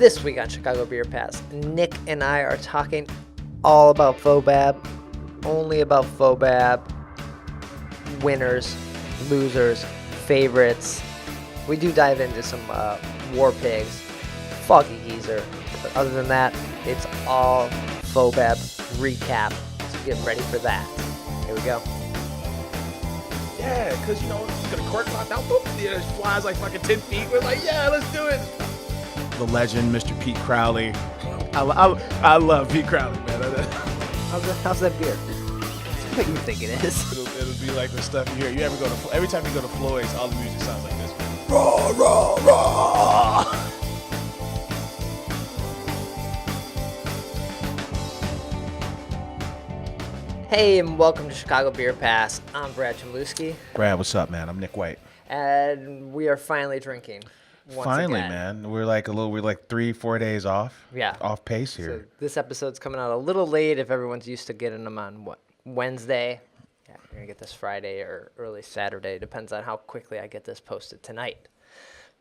This week on Chicago Beer Pass, Nick and I are talking all about FoBAB, only about FoBAB, winners, losers, favorites. We do dive into some WarPigs, Foggy Geezer. But other than that, it's all FoBAB recap. So get ready for that. Here we go. Yeah, because, you know, it's going to cork knocked out, boop, it just flies like fucking 10 feet. We're like, yeah, let's do it. The legend, Mr. Pete Crowley. I love Pete Crowley, man. How's that beer? It's what you think it is. It'll be like the stuff you hear. You ever go to, every time you go to Floyd's, all the music sounds like this. Raw, raw, raw. Hey, and welcome to Chicago Beer Pass. I'm Brad Chmielewski. Brad, what's up, man? I'm Nick White. And we are finally drinking. Finally, again. man. We're like 3-4 days off. Yeah. Off pace here. So this episode's coming out a little late if everyone's used to getting them on Wednesday. Yeah, we're gonna get this Friday or early Saturday. Depends on how quickly I get this posted tonight.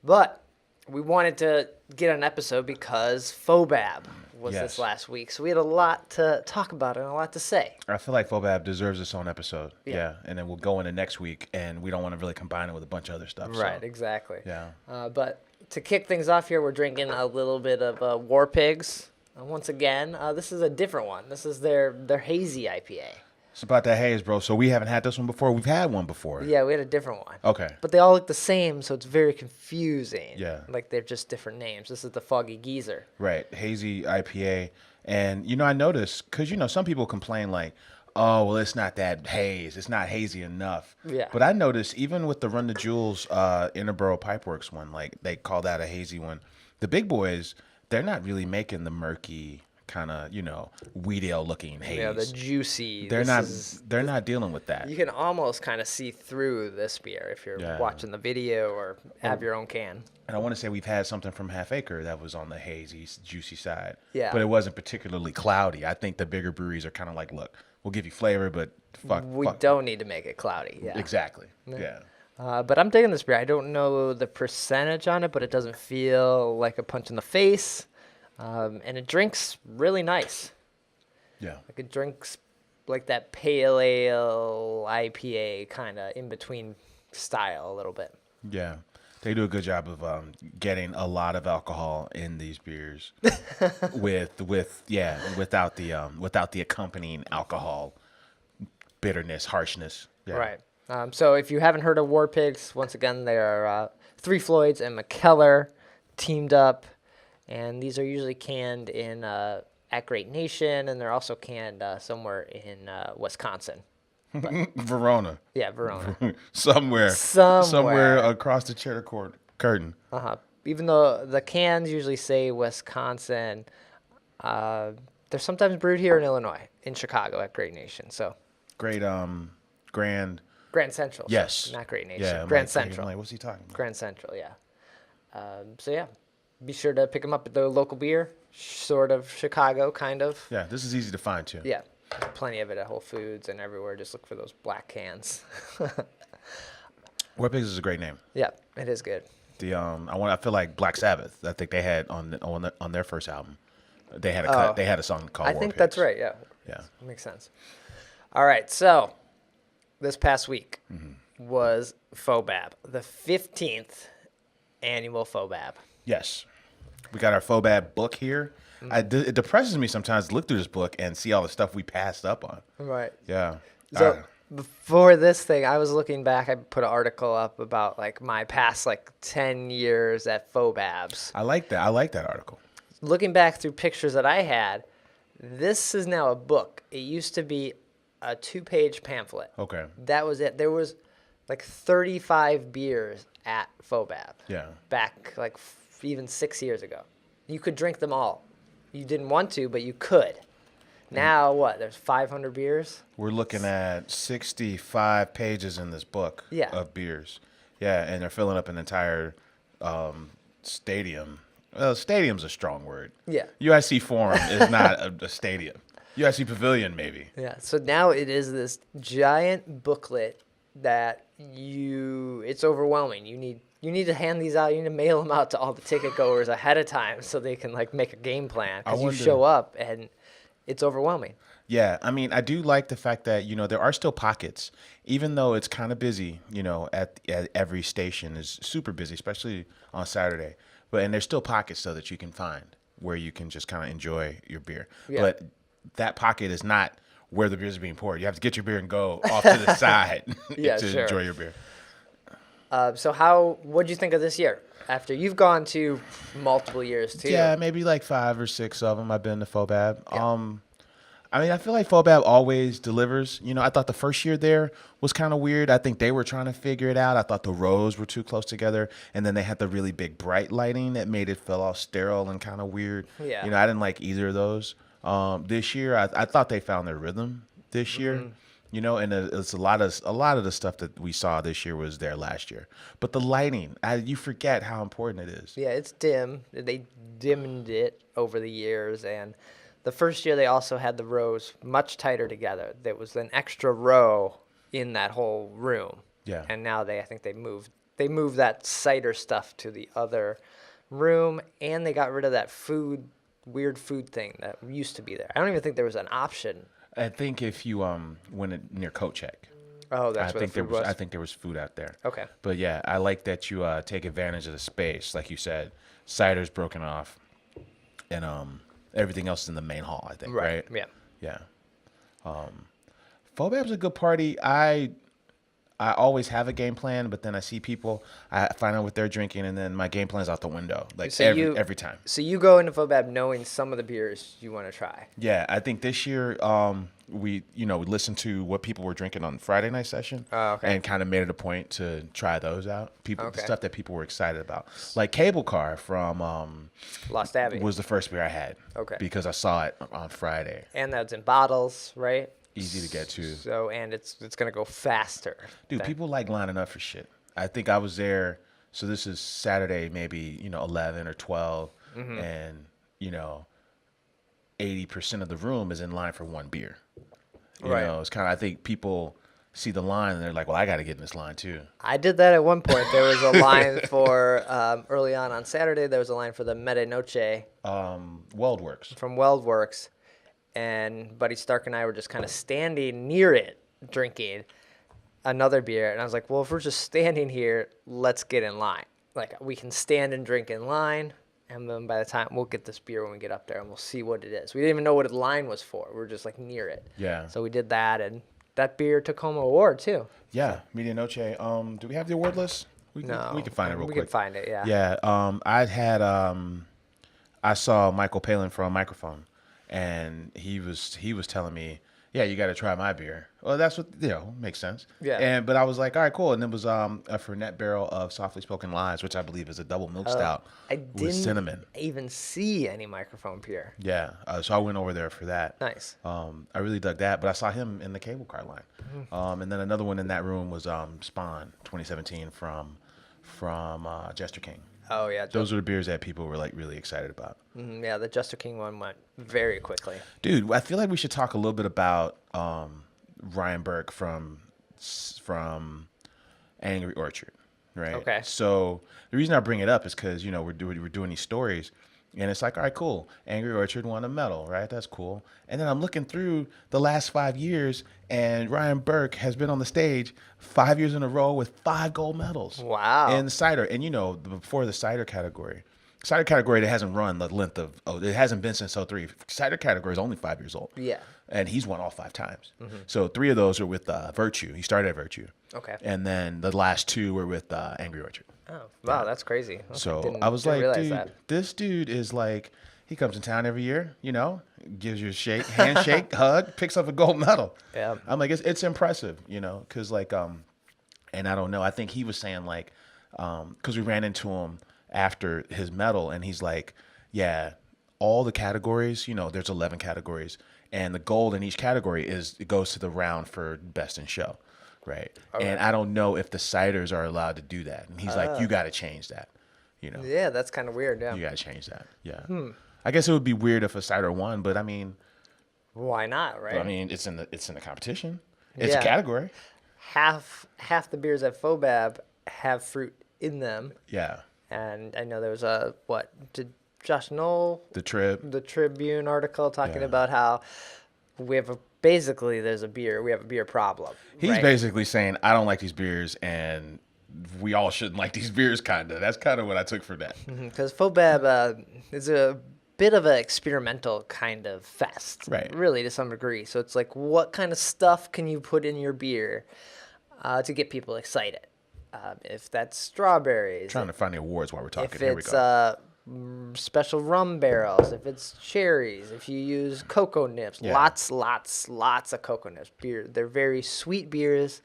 But we wanted to get an episode because FoBAB was this last week. So we had a lot to talk about and a lot to say. I feel like FoBAB deserves its own episode. Yeah. And then we'll go into next week, and we don't want to really combine it with a bunch of other stuff. Right, so. exactly. Yeah. But to kick things off here, we're drinking a little bit of WarPigs. Once again, this is a different one. This is their hazy IPA. It's about that haze, bro. So we haven't had this one before. We've had one before. Yeah, we had a different one. Okay. But they all look the same, so it's very confusing. Yeah. Like they're just different names. This is the Foggy Geezer. Right. Hazy IPA. And, you know, I noticed, because, you know, some people complain like, oh, well, it's not that haze. It's not hazy enough. Yeah. But I noticed even with the Run the Jewels Interborough Pipeworks one, like they call that a hazy one. The big boys, they're not really making the murky kind of, you know, wheat ale looking haze. Yeah, the juicy. They're not dealing with that. You can almost kind of see through this beer if you're watching the video or have your own can. And I want to say we've had something from Half Acre that was on the hazy, juicy side. Yeah. But it wasn't particularly cloudy. I think the bigger breweries are kind of like, look, we'll give you flavor, but fuck. We don't need to make it cloudy. Yeah. Exactly. Yeah. But I'm digging this beer. I don't know the percentage on it, but it doesn't feel like a punch in the face. And it drinks really nice. Yeah. Like it drinks like that pale ale IPA kind of in between style a little bit. Yeah. They do a good job of getting a lot of alcohol in these beers without the accompanying alcohol bitterness, harshness. Yeah. Right. So if you haven't heard of WarPigs, once again, they are Three Floyds and McKellar teamed up. And these are usually canned in at Great Nation, and they're also canned somewhere in Wisconsin. Verona. Yeah, Verona. Somewhere across the cheddar curtain. Even though the cans usually say Wisconsin, they're sometimes brewed here in Illinois, in Chicago at Great Nation. So Grand Central. Yes. So not Great Nation. Yeah, Grand Central. I'm like, what's he talking about? Grand Central, yeah. So yeah. Be sure to pick them up at the local beer, sort of Chicago, kind of. Yeah, this is easy to find, too. Yeah, plenty of it at Whole Foods and everywhere. Just look for those black cans. WarPigs is a great name. Yeah, it is good. I feel like Black Sabbath. I think they had on their first album, they had a song called WarPigs. I think that's right. Yeah. Yeah, makes sense. All right, so this past week was FoBAB, the 15th annual FoBAB. Yes. We got our FoBAB book here. It depresses me sometimes to look through this book and see all the stuff we passed up on. Right. Yeah. So before this thing, I was looking back. I put an article up about like my past 10 years at FoBABs. I like that. I like that article. Looking back through pictures that I had, this is now a book. It used to be a 2-page pamphlet. Okay. That was it. There was 35 beers at FoBAB. Yeah. Back even 6 years ago. You could drink them all. You didn't want to, but you could. Now what? There's 500 beers? We're looking at 65 pages in this book of beers. Yeah, and they're filling up an entire stadium. Well, stadium's a strong word. Yeah. UIC Forum is not a stadium. UIC Pavilion, maybe. Yeah. So now it is this giant booklet that it's overwhelming. You need You need to hand these out. You need to mail them out to all the ticket goers ahead of time so they can like make a game plan. Because you wonder- show up and it's overwhelming. Yeah, I mean, I do like the fact that, there are still pockets, even though it's kind of busy, at every station is super busy, especially on Saturday. And there's still pockets, though, that you can find where you can just kind of enjoy your beer. Yeah. But that pocket is not where the beers are being poured. You have to get your beer and go off to the side Yeah, to sure. enjoy your beer. So what'd you think of this year? After you've gone to multiple years, too. Yeah, maybe like 5 or 6 of them I've been to FoBAB. Yeah. I mean, I feel like FoBAB always delivers. I thought the first year there was kind of weird. I think they were trying to figure it out. I thought the rows were too close together. And then they had the really big bright lighting that made it feel all sterile and kind of weird. Yeah. I didn't like either of those. This year, I thought they found their rhythm this year. And it's a lot of the stuff that we saw this year was there last year. But the lighting, you forget how important it is. Yeah, it's dim. They dimmed it over the years, and the first year they also had the rows much tighter together. There was an extra row in that whole room. Yeah. And now I think they moved that cider stuff to the other room, and they got rid of that weird food thing that used to be there. I don't even think there was an option. I think if you went near Coat Check. Oh, that's where the food was. I think there was food out there. Okay. But yeah, I like that you take advantage of the space, like you said. Cider's broken off, and everything else is in the main hall. I think. Right. Yeah. Yeah. FoBAB's a good party. I always have a game plan, but then I see people, I find out what they're drinking, and then my game plan's out the window, like every time. So you go into FoBAB knowing some of the beers you want to try. Yeah, I think this year we listened to what people were drinking on Friday night session, and kind of made it a point to try those out. Stuff that people were excited about, like Cable Car from Lost Abbey was the first beer I had. Okay. Because I saw it on Friday. And that's in bottles, right? Easy to get to. So, and it's gonna go faster. Dude, people like lining up for shit. I think I was there. So this is Saturday, maybe 11 or 12, and 80% of the room is in line for one beer. You know, it's kind of. I think people see the line and they're like, "Well, I got to get in this line too." I did that at one point. There was a line for early on Saturday. There was a line for the Medianoche. Weldworks. From Weldworks. And Buddy Stark and I were just kind of standing near it, drinking another beer. And I was like, well, if we're just standing here, let's get in line. Like, we can stand and drink in line, and then by the time we'll get this beer when we get up there, and we'll see what it is. We didn't even know what the line was for. We were just, like, near it. Yeah. So we did that, and that beer took home an award, too. Yeah, Medianoche. Do we have the award list? No. We can find it real quick. We can find it, yeah. Yeah, I saw Michael Palin from Microphone. And he was telling me, yeah, you got to try my beer. Well, that's what, makes sense. Yeah. But I was like, all right, cool. And it was a Fernet barrel of Softly Spoken Lies, which I believe is a double milk stout with cinnamon. Even see any Microphone beer. Yeah. So I went over there for that. Nice. I really dug that. But I saw him in the Cable Car line. And then another one in that room was Spawn 2017 from Jester King. Oh, yeah. Those are the beers that people were like really excited about. Yeah, the Jester King one went very quickly. Dude, I feel like we should talk a little bit about Ryan Burke from Angry Orchard, right? Okay. So the reason I bring it up is because we're doing these stories, and it's like, all right, cool. Angry Orchard won a medal, right? That's cool. And then I'm looking through the last 5 years, and Ryan Burke has been on the stage 5 years in a row with 5 gold medals. Wow. In the cider, and before the cider category that hasn't run the length of, it hasn't been since 03. Cider category is only 5 years old. Yeah. And he's won all 5 times. So 3 of those are with Virtue. He started at Virtue. Okay. And then the last 2 were with Angry Orchard. Oh, wow, that's crazy. Okay, So I was like, realize dude, that. this dude is like, he comes in town every year, gives you a handshake, hug, picks up a gold medal. Yeah. I'm like, it's impressive, because like, and I don't know, I think he was saying like, because we ran into him after his medal, and he's like, yeah, all the categories, there's 11 categories, and the gold in each category it goes to the round for best in show, right? And I don't know if the ciders are allowed to do that. And he's like, you got to change that, Yeah, that's kind of weird, yeah. You got to change that, yeah. I guess it would be weird if a cider won, but I mean, why not, right? I mean, it's in the competition. It's a category. Half the beers at FoBAB have fruit in them. Yeah. And I know there was a, did Josh Knoll, The Trib. the Tribune article talking Yeah. about how we have basically we have a beer problem. He's right? basically saying, I don't like these beers, and we all shouldn't like these beers, kind of. That's kind of what I took from that. Because FoBAB is a bit of an experimental kind of fest, Right. really, to some degree. So it's like, what kind of stuff can you put in your beer to get people excited? If that's strawberries, Trying to find the awards while we're talking. if Here we it's go. special rum barrels, if it's cherries, if you use cocoa nips, Yeah. lots of cocoa nips. Beer, they're very sweet beers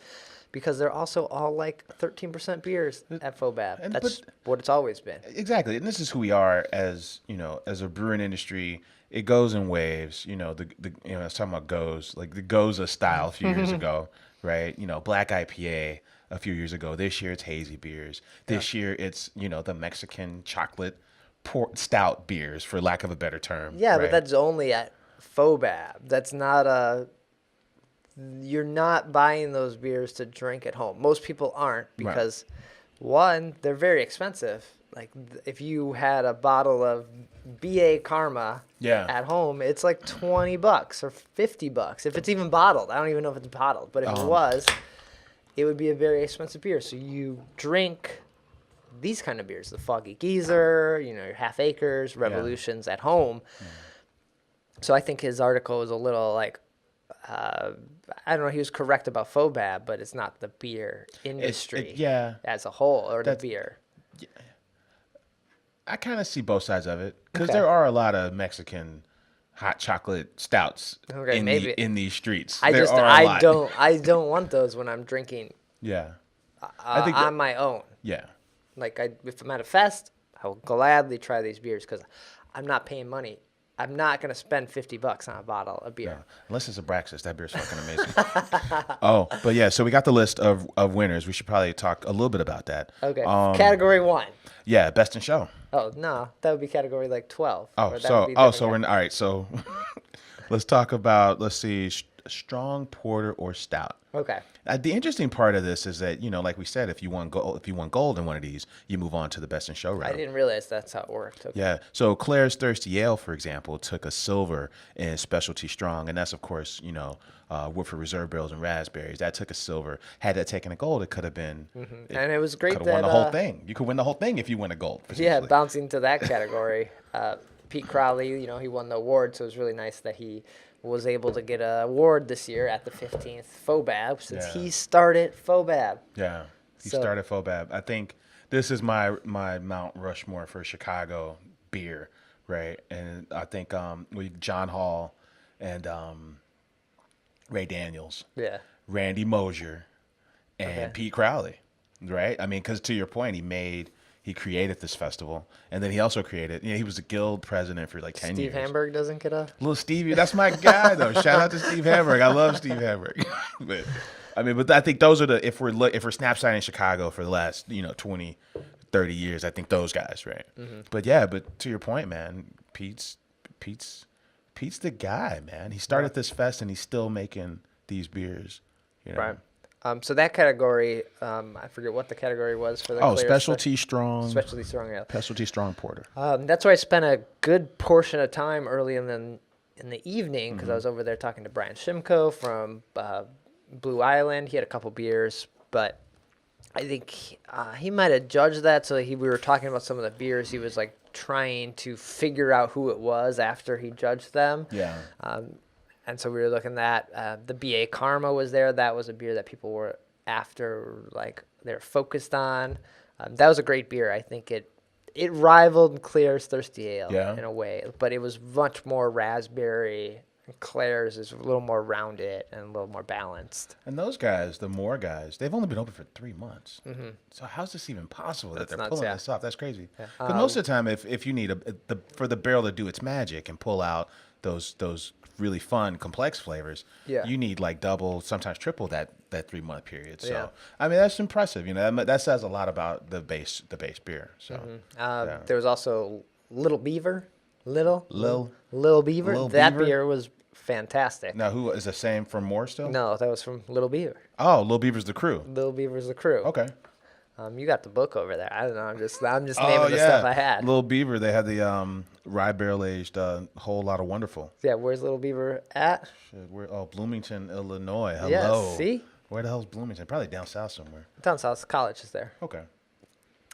because they're also all like 13% beers at FoBAB. That's what it's always been. Exactly, and this is who we are as as a brewing industry. It goes in waves. The I was talking about like the Goza style a few years ago, right? Black IPA a few years ago. This year it's hazy beers. This year it's the Mexican chocolate stout beers, for lack of a better term. Yeah, right? but that's only at FoBAB. That's not you're not buying those beers to drink at home. Most people aren't because, one, they're very expensive. Like, if you had a bottle of BA Karma at home, it's like $20 or $50 if it's even bottled. I don't even know if it's bottled, but if it was, it would be a very expensive beer. So you drink these kind of beers, the Foggy Geezer, your Half Acres, Revolutions at home. So I think his article was a little like, I don't know, he was correct about FoBAB, but it's not the beer industry as a whole, or the beer. I kind of see both sides of it, because Okay. there are a lot of Mexican hot chocolate stouts in these streets. I don't want those when I'm drinking I think on my own. Like, if I'm at a fest, I will gladly try these beers because I'm not paying money. I'm not going to spend $50 on a bottle of beer. Unless it's a Braxis. That beer's fucking amazing. But yeah, so we got the list of winners. We should probably talk a little bit about that. Okay. Category 1. Yeah, best in show. Oh, no. That would be category like 12. So we're all right. So let's talk about, strong porter or stout. Okay. The interesting part of this is that, like we said, if you won gold in one of these, you move on to the best in show round. I didn't realize that's how it worked. Okay. Yeah. So Claire's Thirsty Ale, for example, took a silver in specialty strong, and that's of course, Woodford Reserve barrels and raspberries. That took a silver. Had that taken a gold, it could have been. And it was great that could have won the whole thing. You could win the whole thing if you win a gold. Yeah, bouncing to that category. Pete Crowley, he won the award, so it was really nice that he was able to get an award this year at the 15th FoBAB since he started FoBAB. Yeah, he started FoBAB. I think this is my Mount Rushmore for Chicago beer, right? And I think with John Hall and Ray Daniels, Randy Mosier, and Pete Crowley, right? I mean, because to your point, he created this festival, and then he also created, he was the guild president for like 10 years. Steve Hamburg doesn't get a... Little Stevie, that's my guy, though. Shout out to Steve Hamburg. I love Steve Hamburg. But I think those are if we're snapshining Chicago for the last, 20, 30 years, I think those guys, right? But to your point, man, Pete's the guy, man. He started this fest, and he's still making these beers, Right. So that category, I forget what the category was for the specialty strong. Specialty strong ale. Specialty strong porter. That's where I spent a good portion of time early in the evening because I was over there talking to Brian Shimko from Blue Island. He had a couple beers, but I think he might have judged that. So we were talking about some of the beers. He was like trying to figure out who it was after he judged them. Yeah. And so we were looking at the BA Karma was there. That was a beer that people were after, like they're focused on. That was a great beer. I think it rivaled Claire's Thirsty Ale in a way, but it was much more raspberry. And Claire's is a little more rounded and a little more balanced. And those guys, the Moore guys, they've only been open for 3 months. So how's this even possible that they're pulling this off? That's crazy. Because most of the time, if you need for the barrel to do its magic and pull out those really fun, complex flavors, you need like double, sometimes triple that 3 month period. So I mean, that's impressive. That says a lot about the base beer. So there was also Little Beaver. Little Beaver. Little that Beaver? beer was fantastic. Now, who is the same from Moore still? No, that was from Little Beaver. Oh, Little Beaver's the crew. Little Beaver's the crew. Okay. You got the book over there. I don't know. I'm just naming the stuff I had. Little Beaver. They had the rye barrel aged whole lot of wonderful. Yeah, where's Little Beaver at? Shit, Bloomington, Illinois. Hello. Yeah, see? Where the hell's Bloomington? Probably down south somewhere. Down south, college is there. Okay.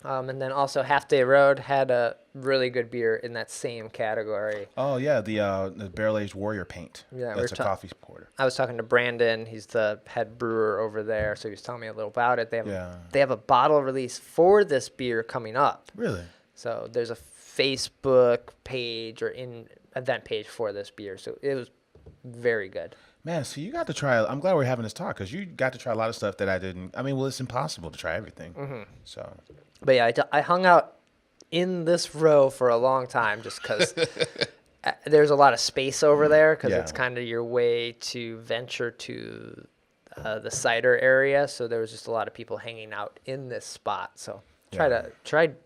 And then also Half Day Road had a really good beer in that same category. Oh yeah, the barrel aged Warrior Paint. Yeah, that's a coffee porter. I was talking to Brandon. He's the head brewer over there, so he was telling me a little about it. They have a bottle release for this beer coming up. Really? So there's a Facebook page or event page for this beer. So it was very good. Man, so you got to try. I'm glad we're having this talk because you got to try a lot of stuff that I didn't. I mean, well, it's impossible to try everything. Mm-hmm. So. But yeah, I hung out in this row for a long time just because there's a lot of space over there because it's kind of your way to venture to the cider area. So there was just a lot of people hanging out in this spot. So tried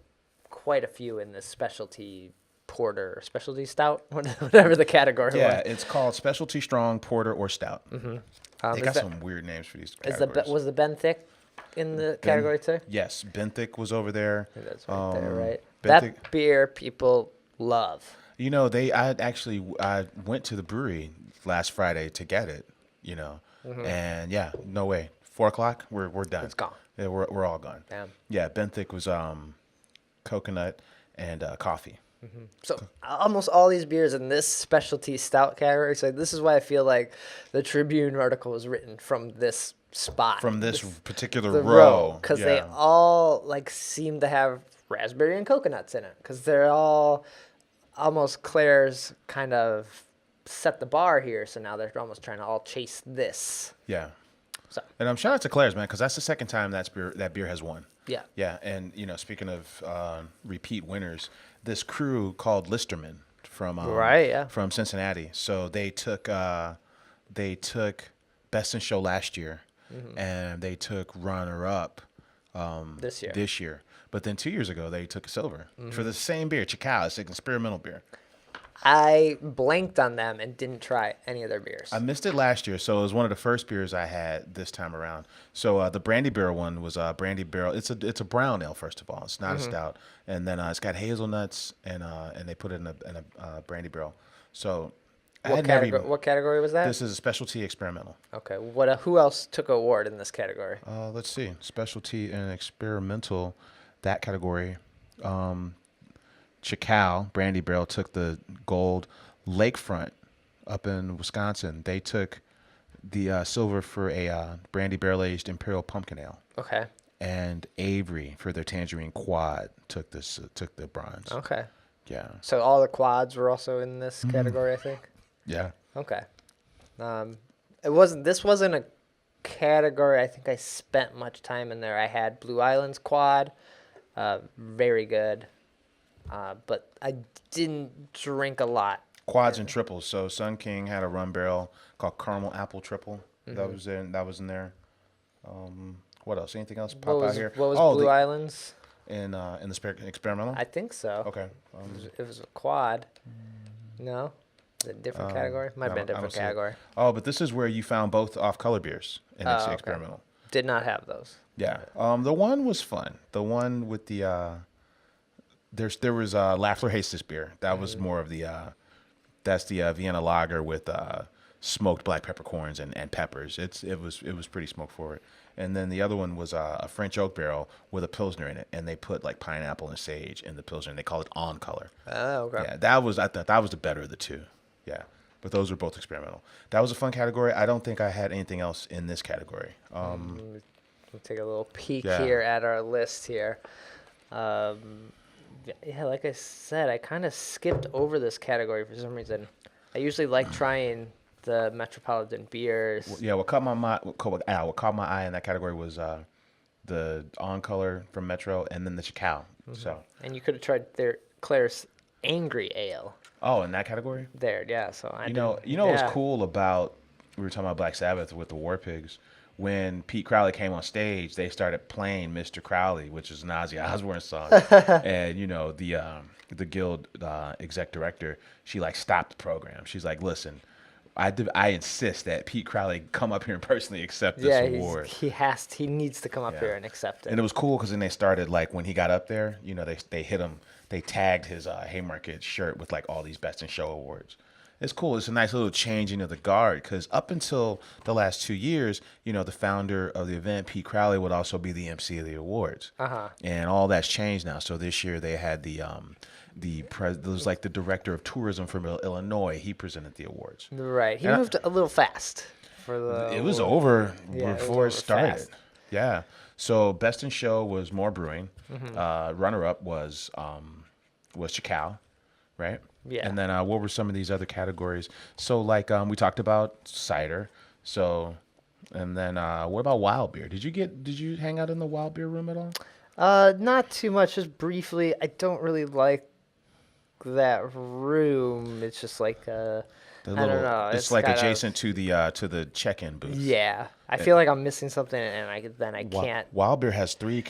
quite a few in this specialty porter, specialty stout, whatever the category was. Yeah, it's called specialty strong porter or stout. Mm-hmm. They got some weird names for these categories. Was the Ben Thick in the category too? Yes, Benthic was over there. That's right there, right? Benthic, that beer people love. You know, I went to the brewery last Friday to get it. You know, and yeah, no way. 4:00, we're done. It's gone. Yeah, we're all gone. Damn. Yeah, Benthic was coconut and coffee. Mm-hmm. So almost all these beers in this specialty stout category. So this is why I feel like the Tribune article was written from this spot, from this particular row, because they all like seem to have raspberry and coconuts in it because they're all almost Claire's kind of set the bar here, so now they're almost trying to all chase this. Yeah. So and shout out to Claire's, man, because that's the second time that beer has won. Yeah. Yeah, and you know, speaking of repeat winners, this crew called Listerman from Cincinnati. So they took Best in Show last year, and they took runner up this year. But then 2 years ago, they took a silver for the same beer, Chikao. It's an experimental beer. I blanked on them and didn't try any of their beers. I missed it last year, so it was one of the first beers I had this time around. So the Brandy Barrel one was Brandy Barrel. It's a brown ale, first of all. It's not a stout, and then it's got hazelnuts, and they put it in a Brandy Barrel. So what category was that? This is a specialty experimental. Okay. Who else took an award in this category? Let's see, specialty and experimental, that category. Chikao Brandy Barrel took the gold. Lakefront up in Wisconsin, they took the silver for a Brandy Barrel aged Imperial Pumpkin Ale. Okay. And Avery for their Tangerine Quad took the bronze. Okay. Yeah. So all the quads were also in this category, I think. Yeah. Okay. This wasn't a category I think I spent much time in there. I had Blue Islands Quad, very good. But I didn't drink a lot. Quads and triples. So Sun King had a rum barrel called Caramel Apple Triple. That was in there. What else? Anything else pop out here? What was Blue Islands? In the experimental? I think so. Okay. It was a quad. No? Is it a different category? Might have been a different category. Oh, but this is where you found both off-color beers in the experimental. Did not have those. Yeah. The one was fun. The one with the... There was Lafler Hastings beer. That was more of the that's the Vienna lager with smoked black peppercorns and peppers. It was pretty smoked forward. And then the other one was a French oak barrel with a pilsner in it, and they put like pineapple and sage in the pilsner, and they call it On Color. Oh, okay. Yeah, I thought that was the better of the two. Yeah, but those were both experimental. That was a fun category. I don't think I had anything else in this category. We'll take a little peek here at our list here. Yeah, like I said, I kind of skipped over this category for some reason. I usually like trying the Metropolitan beers. Yeah, what caught my eye in that category was the On Color from Metro, and then the Chikao. So. And you could have tried Claire's Angry Ale. Oh, in that category? There, yeah. So you know what's cool about, we were talking about Black Sabbath with the WarPigs. When Pete Crowley came on stage, they started playing Mr. Crowley, which is an Ozzy Osbourne song. And, you know, the guild exec director, she, like, stopped the program. She's like, listen, I insist that Pete Crowley come up here and personally accept this Yeah, award. he needs to come up here and accept it. And it was cool because then they started like when he got up there, you know, they hit him, they tagged his Haymarket shirt with like all these Best in Show awards. It's cool. It's a nice little changing of the guard because up until the last 2 years, you know, the founder of the event, Pete Crowley, would also be the MC of the awards. And all that's changed now. So this year they had there was like the director of tourism from Illinois. He presented the awards. Right. He moved a little fast for the. It was over Yeah, before it started. fast. Yeah. So Best in Show was more brewing. Runner up was Chacao, right? Yeah. And then what were some of these other categories? So like we talked about cider. So and then what about wild beer? Did you hang out in the wild beer room at all? Not too much, just briefly. I don't really like that room. It's just like I don't know. It's like adjacent to the check-in booth. Yeah, I feel like I'm missing something, and I can't. Wild beer has three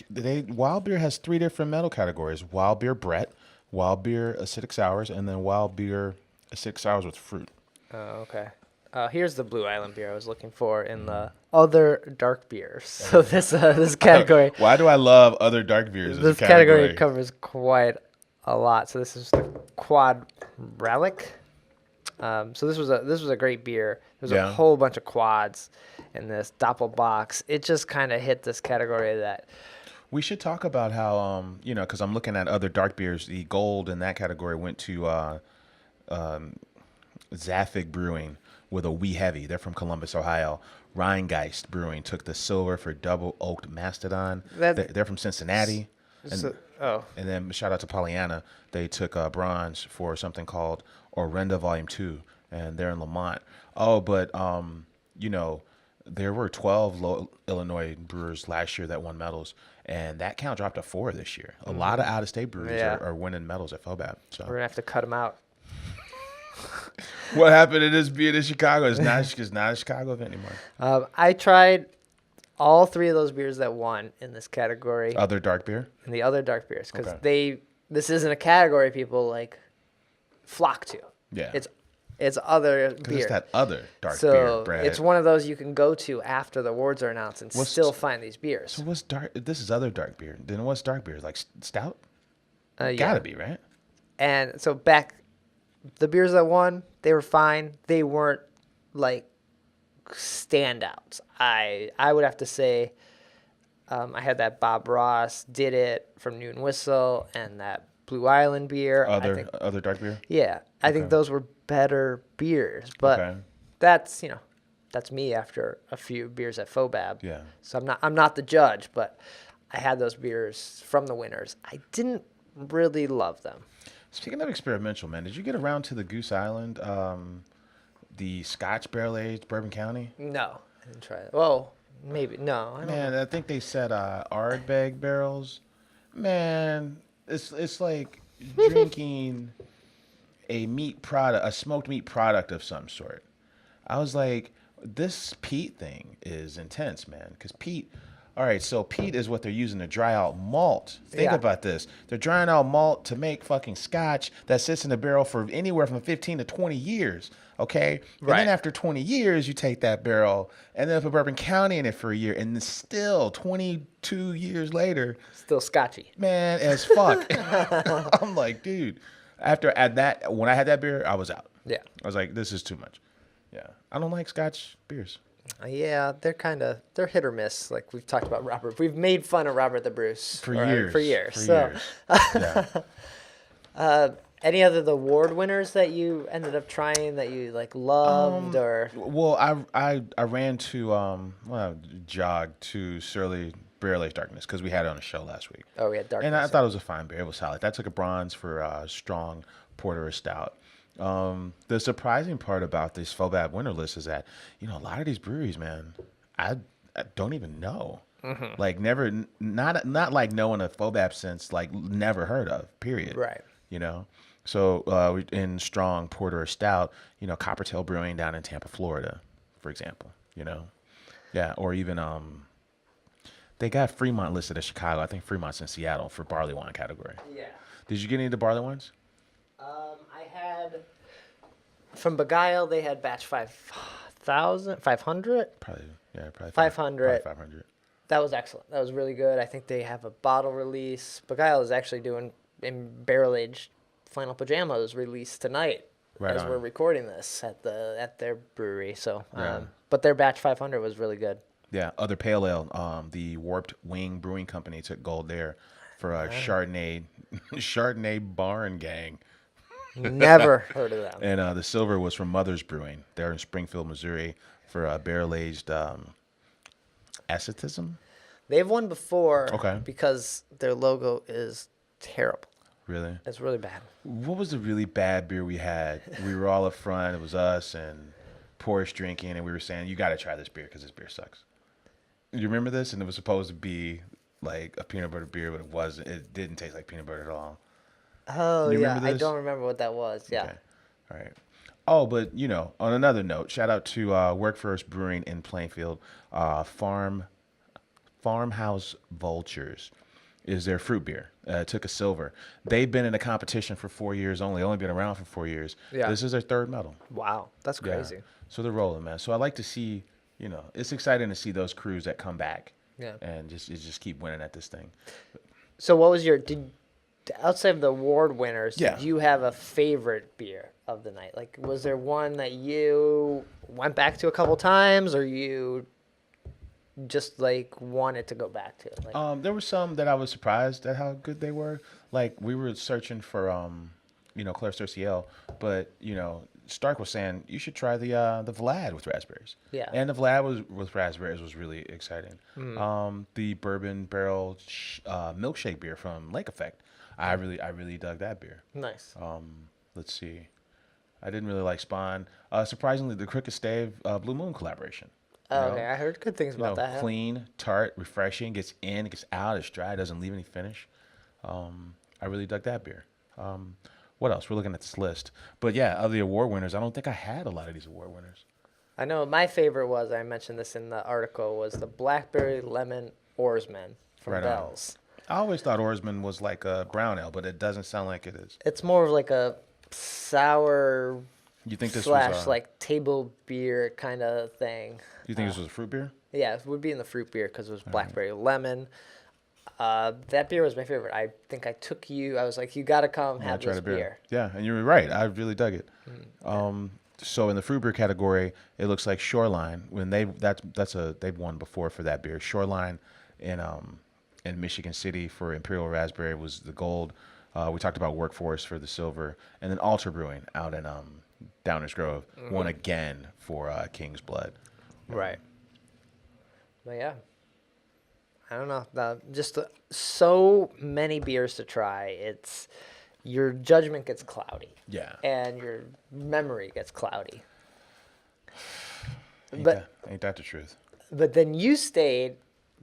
different metal categories: wild beer Brett, wild beer acidic sours, and then wild beer acidic sours with fruit. Oh, okay. Here's the Blue Island beer I was looking for in the other dark beers. So this category. Why do I love other dark beers? This category covers quite a lot. So this is the Quad Relic. So this was a great beer. There's a whole bunch of quads in this Doppelbox. It just kind of hit this category that. We should talk about how because I'm looking at other dark beers. The gold in that category went to Zafig Brewing with a Wee Heavy. They're from Columbus, Ohio. Rheingeist Brewing took the silver for Double Oaked Mastodon. They're from Cincinnati. And then shout out to Pollyanna. They took bronze for something called Orenda Volume 2, and they're in Lamont. Oh, but there were 12 Illinois brewers last year that won medals, and that count dropped to 4 this year. A lot of out-of-state breweries are winning medals at FoBAB. So we're gonna have to cut them out. What happened to this being in Chicago? It's not a Chicago event anymore. I tried all 3 of those beers that won in this category. Other dark beer? And the other dark beers, because this isn't a category people like flock to. Yeah. It's other beer. It's that other dark beer, So Brad. it's one of those you can go to after the awards are announced and still find these beers. So what's dark? This is other dark beer. Then what's dark beer? Like stout? Yeah. Gotta be, right? And so the beers that won, they were fine. They weren't like standouts. I would have to say I had that Bob Ross Did It from Noon Whistle and that Blue Island beer. Other dark beer? Yeah. I think those were better beers. But that's me after a few beers at FoBAB. Yeah. So I'm not the judge, but I had those beers from the winners. I didn't really love them. Speaking of experimental, man, did you get around to the Goose Island, the Scotch barrel-aged Bourbon County? No, I didn't try it. Well, maybe. No, I don't know. I think they said Ardbeg barrels. Man, it's like drinking a smoked meat product of some sort. I was like, this peat thing is intense, man, because peat. All right, so peat is what they're using to dry out malt. Think about this. They're drying out malt to make fucking scotch that sits in a barrel for anywhere from 15 to 20 years, okay? And then after 20 years, you take that barrel and then put Bourbon County in it for a year, and then still 22 years later. Still scotchy. Man, as fuck. I'm like, dude. When I had that beer, I was out. Yeah. I was like, this is too much. Yeah. I don't like scotch beers. Yeah, they're hit or miss. Like we've talked about Robert. We've made fun of Robert the Bruce for years. So, any other award winners that you ended up trying that you like loved or? Well, I ran to jogged to Surly Barrel Aged Darkness because we had it on the show last week. Oh, we had Darkness. And I thought it was a fine beer. It was solid. That took a bronze for strong porter or stout. The surprising part about this FoBAB winner list is that, a lot of these breweries, man, I don't even know. Mm-hmm. Like never, not like knowing a FoBAB since like never heard of, period. Right. So in strong porter or stout, Coppertail Brewing down in Tampa, Florida, for example, yeah. Or even, they got Fremont listed as Chicago. I think Fremont's in Seattle for barley wine category. Yeah. Did you get any of the barley wines? I had From Beguile, they had batch 5,000, 500. Probably 500. Probably 500. That was excellent. That was really good. I think they have a bottle release. Beguile is actually doing in barrel-aged flannel pajamas released tonight Right as on. we're recording this at their brewery. So, Yeah. but their batch 500 was really good. Yeah, other pale ale. The Warped Wing Brewing Company took gold there for Chardonnay Barn Gang. Never heard of them. And the silver was from Mother's Brewing. They're in Springfield, Missouri, for barrel-aged asceticism. They've won before Okay. because their logo is terrible. Really? It's really bad. What was the really bad beer we had? We were all up front. It was us and Porsche drinking, and we were saying, you got to try this beer because this beer sucks. You remember this? And it was supposed to be like a peanut butter beer, but it wasn't. It didn't taste like peanut butter at all. Oh, You yeah. remember I this? don't remember what that was. Yeah. Okay. All right. Oh, but, on another note, shout out to Workforce Brewing in Plainfield. Farmhouse Vultures is their fruit beer. It took a silver. They've been in a competition for 4 years only been around for 4 years. Yeah. This is their third medal. Wow. That's Yeah. crazy. So they're rolling, man. So I like to see, it's exciting to see those crews that come back Yeah. and just keep winning at this thing. So what was outside of the award winners, Yeah. did you have a favorite beer of the night? Like, was there one that you went back to a couple times, or you just like wanted to go back to? Like, There were some that I was surprised at how good they were. Like we were searching for, Claire Cerciel, but Stark was saying you should try the Vlad with raspberries. Yeah. And the Vlad with raspberries was really exciting. The bourbon barrel milkshake beer from Lake Effect, I really dug that beer. nice. Let's see, I didn't really like Spawn. Surprisingly, the Crooked Stave Blue Moon collaboration. Oh, okay, I heard good things about that. Clean, tart, refreshing, gets in, gets out, it's dry, doesn't leave any finish. I really dug that beer. What else? We're looking at this list. But yeah, of the award winners, I don't think I had a lot of these award winners. I know my favorite was, I mentioned this in the article, was the Blackberry Lemon Oarsman from Right on. Bell's. I always thought Oarsman was like a brown ale, but it doesn't sound like it is. It's more of like a sour You think this slash was like table beer kind of thing. You think this was a fruit beer? Yeah, it would be in the fruit beer because it was blackberry lemon. That beer was my favorite. I think I took you. I was like, you got to come have Try this the beer. Yeah, and you were right. I really dug it. So in the fruit beer category, it looks like Shoreline. When they've won before for that beer. Shoreline in Michigan City for Imperial Raspberry was the gold. We talked about Workforce for the silver, and then Alter Brewing out in Downers Grove won again for King's Blood. Right. But yeah, I don't know. Just so many beers to try. It's your judgment gets cloudy. Yeah. And your memory gets cloudy. Ain't that the truth? But then you stayed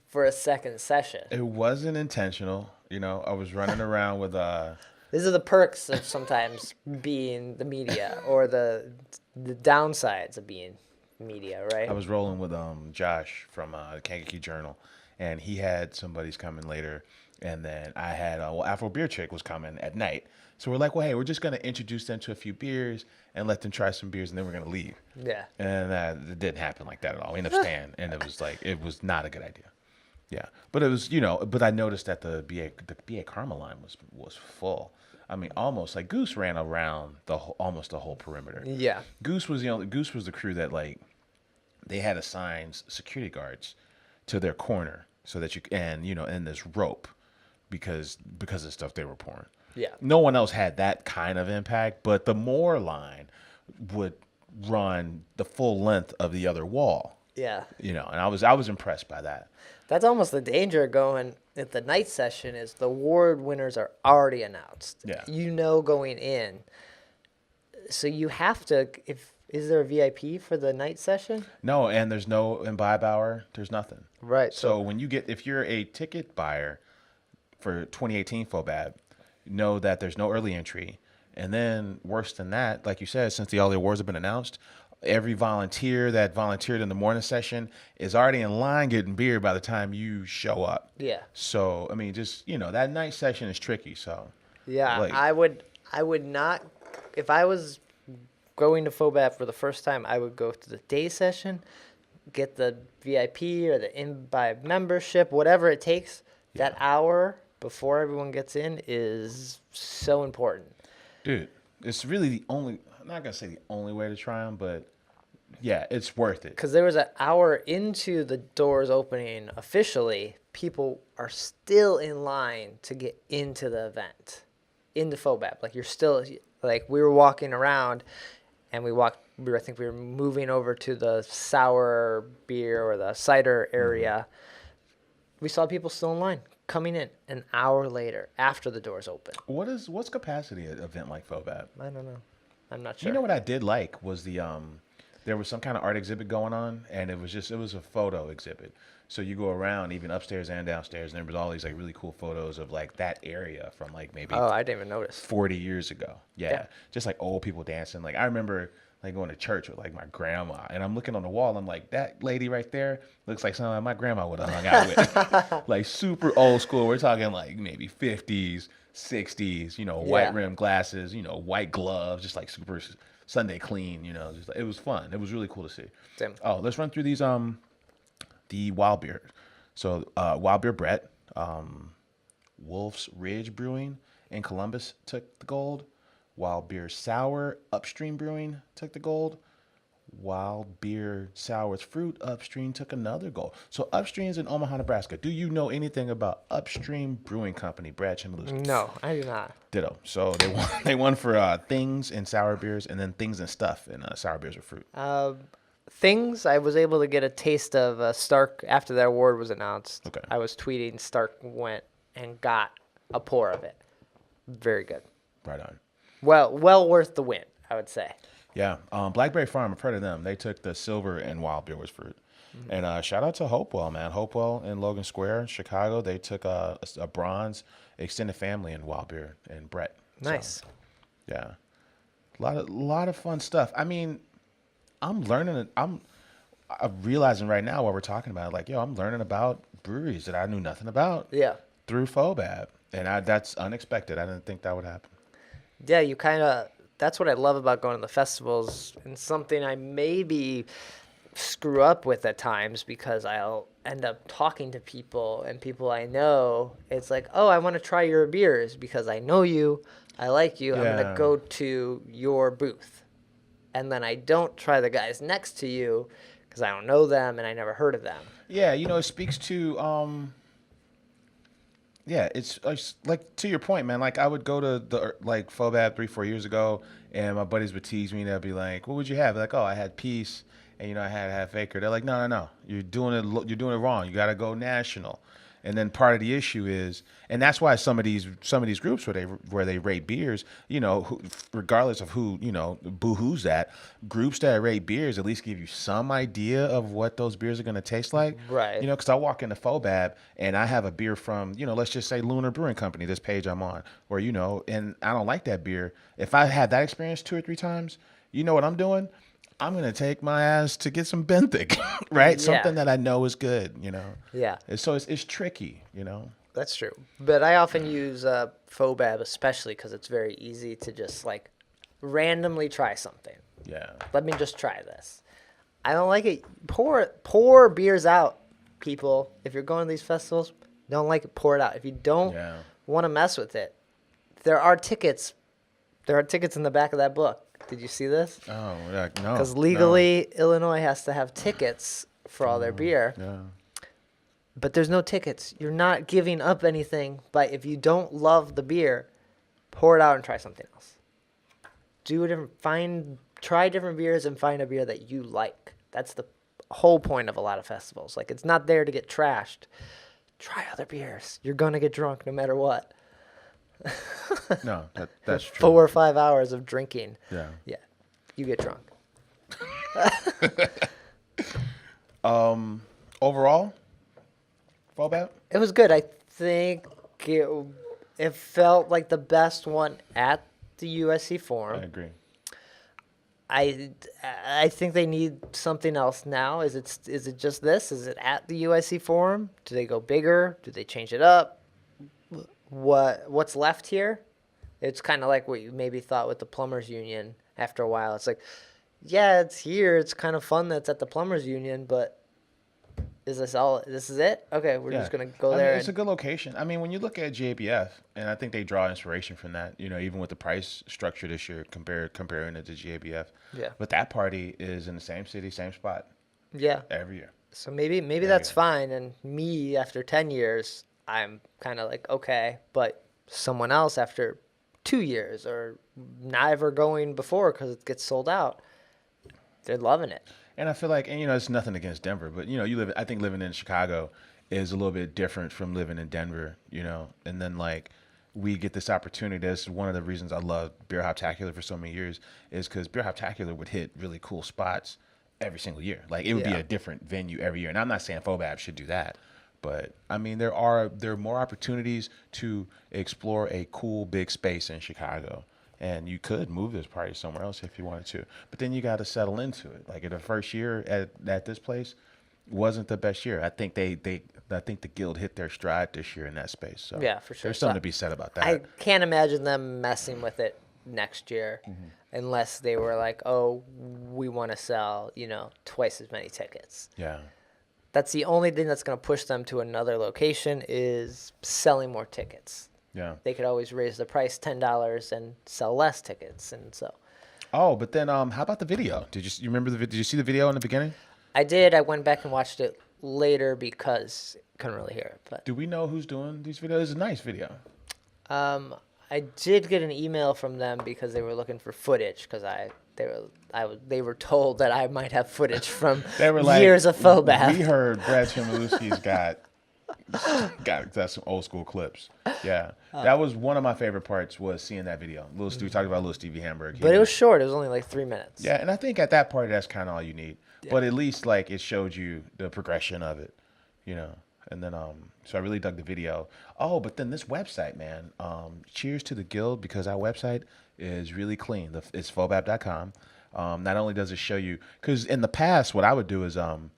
for a second session. It wasn't intentional. I was running around with These are the perks of sometimes being the media, or the downsides of being media, right? I was rolling with Josh from the Kankakee Journal, and he had somebody's coming later, and then I had Afro Beer Chick was coming at night. So we're like, well, hey, we're just gonna introduce them to a few beers and let them try some beers, and then we're gonna leave. Yeah. And it didn't happen like that at all. We ended up staying, and it was not a good idea. Yeah, but it was, but I noticed that the BA Karma line was full. I mean, almost like Goose ran around almost the whole perimeter. Yeah. Goose was the crew that like they had assigned security guards to their corner so that and this rope because of the stuff they were pouring. Yeah. No one else had that kind of impact, but the Moore line would run the full length of the other wall. Yeah. And I was impressed by that. That's almost the danger going at the night session is the award winners are already announced. Yeah. Going in. So you have to, is there a VIP for the night session? No, and there's no imbibe hour. There's nothing. Right. So if you're a ticket buyer for 2018 FoBAB, know that there's no early entry. And then worse than that, like you said, since all the awards have been announced, every volunteer that volunteered in the morning session is already in line getting beer by the time you show up. Yeah. So, I mean, just, that night session is tricky. So, Yeah. like- I would not, if I was going to FoBAB for the first time, I would go to the day session, get the VIP or the imbibe membership, whatever it takes. Yeah. That hour before everyone gets in is so important. Dude, it's really the only, I'm not going to say the only way to try them, but yeah, it's worth it. Because there was an hour into the doors opening officially, people are still in line to get into the event, into FoBAB. Like you're still, like we were walking around and I think we were moving over to the sour beer or the cider area. We saw people still in line coming in an hour later after the doors open. What's capacity at an event like FoBAB? I don't know. I'm not sure. You know what I did like was there was some kind of art exhibit going on, and it was a photo exhibit. So you go around even upstairs and downstairs, and there was all these like really cool photos of like that area from like maybe I didn't even notice. 40 years ago. Yeah, just like old people dancing. Like I remember like going to church with like my grandma, and I'm looking on the wall. I'm like, that lady right there looks like someone my grandma would have hung out with. Like super old school. We're talking like maybe 50s, 60s. You know, white rimmed glasses. You know, white gloves, just like super Sunday clean. You know, just it was fun. It was really cool to see. Same. Oh, let's run through these the wild beer. So wild beer Brett, Wolf's Ridge Brewing in Columbus took the gold. Wild Beer Sour Upstream Brewing took the gold. Wild Beer Sour's Fruit Upstream took another gold. So Upstream's in Omaha, Nebraska. Do you know anything about Upstream Brewing Company, Brad Chmielewski? No, I do not. Ditto. So they won for things and sour beers, and then things and stuff and sour beers or fruit. Things, I was able to get a taste of Stark after that award was announced. Okay. I was tweeting, Stark went and got a pour of it. Very good. Right on. Well worth the win, I would say. Yeah. Blackberry Farm, I've heard of them. They took the silver and wild beer was fruit. Mm-hmm. And shout out to Hopewell, man. Hopewell in Logan Square, Chicago. They took a bronze extended family in wild beer and Brett. Nice. So, yeah. A lot of fun stuff. I mean, I'm realizing right now while we're talking about it, like, yo, I'm learning about breweries that I knew nothing about. Yeah. Through FoBAB. And that's unexpected. I didn't think that would happen. Yeah, you kind of, that's what I love about going to the festivals, and something I maybe screw up with at times because I'll end up talking to people and people I know. It's like, oh, I want to try your beers because I know you, I like you, I'm going to go to your booth. And then I don't try the guys next to you because I don't know them and I never heard of them. Yeah, you know, it speaks to yeah, it's like to your point, man. Like I would go to the like FoBAB 3-4 years ago, and my buddies would tease me, and they'd be like, "What would you have?" Like, "Oh, I had Peace, and you know, I had Half Acre." They're like, "No, you're doing it wrong. You got to go national." And then part of the issue is, and that's why some of these groups where they rate beers, you know, regardless of who, you know, boo-hoo's that, groups that rate beers at least give you some idea of what those beers are going to taste like. Right. You know, because I walk into FoBAB and I have a beer from, you know, let's just say Lunar Brewing Company, this page I'm on, or, you know, and I don't like that beer. If I had that experience 2 or 3 times, you know what I'm doing? I'm going to take my ass to get some benthic, right? Yeah. Something that I know is good, you know? Yeah. So it's tricky, you know? That's true. But I often use FoBAB especially because it's very easy to just, like, randomly try something. Yeah. Let me just try this. I don't like it. Pour beers out, people. If you're going to these festivals, don't like it, pour it out. If you don't want to mess with it, there are tickets. There are tickets in the back of that book. Did you see this? Oh, yeah, no. Because legally, Illinois has to have tickets for all their beer. Yeah. But there's no tickets. You're not giving up anything. But if you don't love the beer, pour it out and try something else. Try different beers and find a beer that you like. That's the whole point of a lot of festivals. Like, it's not there to get trashed. Try other beers. You're going to get drunk no matter what. No, that's true. 4 or 5 hours of drinking. Yeah. Yeah. You get drunk. Overall, FoBAB? It was good. I think it felt like the best one at the USC Forum. I agree. I think they need something else now. Is it just this? Is it at the USC Forum? Do they go bigger? Do they change it up? What's left here? It's kind of like what you maybe thought with the Plumbers Union after a while. It's like, yeah, it's here. It's kind of fun that it's at the Plumbers Union, but is this all? This is it? Okay, we're just gonna go there. It's a good location. I mean, when you look at JBF, and I think they draw inspiration from that. You know, even with the price structure this year, comparing it to JBF. Yeah. But that party is in the same city, same spot. Yeah. Every year. So maybe that's fine. And me, after 10 years, I'm kind of like, okay. But someone else after 2 years or not ever going before because it gets sold out, they're loving it. And I feel like, and it's nothing against Denver, but I think living in Chicago is a little bit different from living in Denver, and then like we get this opportunity. That's one of the reasons I love Beer Hoptacular for so many years is because Beer Hoptacular would hit really cool spots every single year. Like it would be a different venue every year. And I'm not saying FoBAB should do that, but I mean, there are more opportunities to explore a cool big space in Chicago. And you could move this party somewhere else if you wanted to. But then you got to settle into it. Like the first year at this place wasn't the best year. I think I think the guild hit their stride this year in that space. So yeah, for sure. There's something to be said about that. I can't imagine them messing with it next year unless they were like, oh, we want to sell, twice as many tickets. Yeah. That's the only thing that's going to push them to another location is selling more tickets. Yeah. They could always raise the price $10 and sell less tickets, and so. Oh, but then how about the video? Did you remember Did you see the video in the beginning? I did. I went back and watched it later because couldn't really hear it. But do we know who's doing these videos? It's a nice video. I did get an email from them because they were looking for footage because they were told that I might have footage from they were like, years of FoBAB. We heard Brad Chmielewski's got some old school clips. Yeah, that was one of my favorite parts was seeing that video. We talked about Little Stevie Hamburg. But it was short. It was only like 3 minutes. Yeah, and I think at that party that's kind of all you need. Yeah. But at least like it showed you the progression of it, And then so I really dug the video. Oh, but then this website, man. Cheers to the guild because our website is really clean. It's FoBAB.com. Not only does it show you, because in the past what I would do is on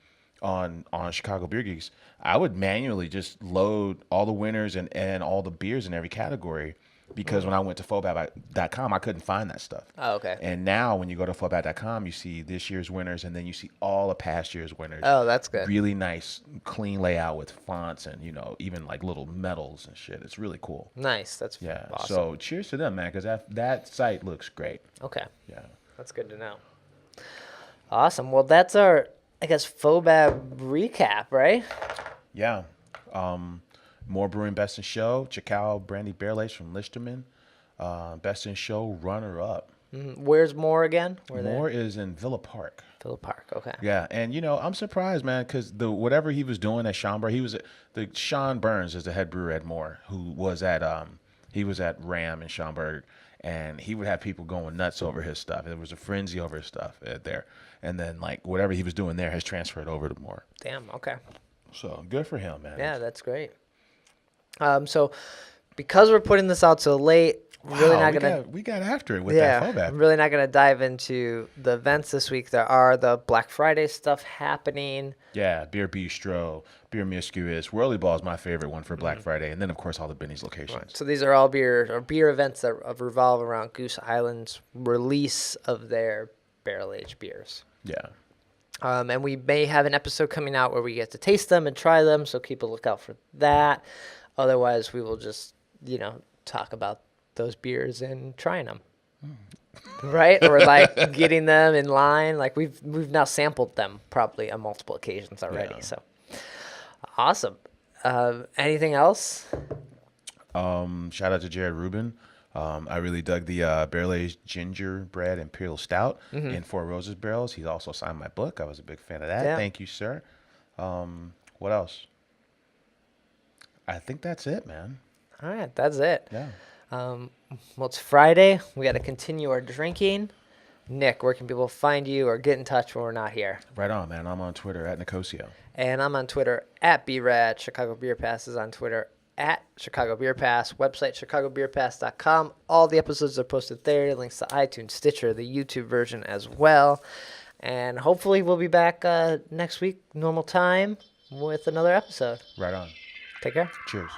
Chicago Beer Geeks, I would manually just load all the winners and all the beers in every category because when I went to FoBAB.com, I couldn't find that stuff. Oh, okay. And now when you go to FoBAB.com, you see this year's winners and then you see all the past year's winners. Oh, that's good. Really nice, clean layout with fonts and, even like little medals and shit. It's really cool. Nice. That's awesome. So cheers to them, man, because that site looks great. Okay. Yeah. That's good to know. Awesome. Well, that's our, I guess, FoBAB recap, right? Yeah. More Brewing Best in Show. Chicao Brandy Barrel Aged from Listerman. Best in Show runner-up. Where's More again? More is in Villa Park. Villa Park, okay. Yeah, and I'm surprised, man, because whatever he was doing at Schomburg, Sean Burns is the head brewer at More, who was at Ram in Schomburg, and he would have people going nuts over his stuff. There was a frenzy over his stuff there, and then like whatever he was doing there has transferred over to More. Damn, okay. So good for him, man. Yeah, that's great. So because we're putting this out so late, we got after it with that FoBAB. I'm really not gonna dive into the events this week. There are the Black Friday stuff happening. Yeah, Beer Bistro, Beer Miscuous, Whirly Ball is my favorite one for Black Friday, and then of course all the Benny's locations. Right. So these are all beer events that revolve around Goose Island's release of their barrel-aged beers. Yeah. And we may have an episode coming out where we get to taste them and try them, so keep a lookout for that. Otherwise, we will just, talk about those beers and trying them. Right? Or like getting them in line. Like we've now sampled them probably on multiple occasions already. Yeah. So awesome. Anything else? Shout out to Jared Rubin. I really dug the barrel-aged gingerbread imperial stout in Four Roses barrels. He's also signed my book. I was a big fan of that. Yeah. Thank you, sir. What else? I think that's it, man. All right, that's it. Yeah. Well, it's Friday. We got to continue our drinking. Nick, where can people find you or get in touch when we're not here? Right on, man. I'm on Twitter at Nicosio. And I'm on Twitter at BRAD. Chicago Beer Pass is on Twitter at Chicago Beer Pass. Website, chicagobeerpass.com. All the episodes are posted there. Links to iTunes, Stitcher, the YouTube version as well. And hopefully we'll be back next week, normal time, with another episode. Right on. Take care. Cheers.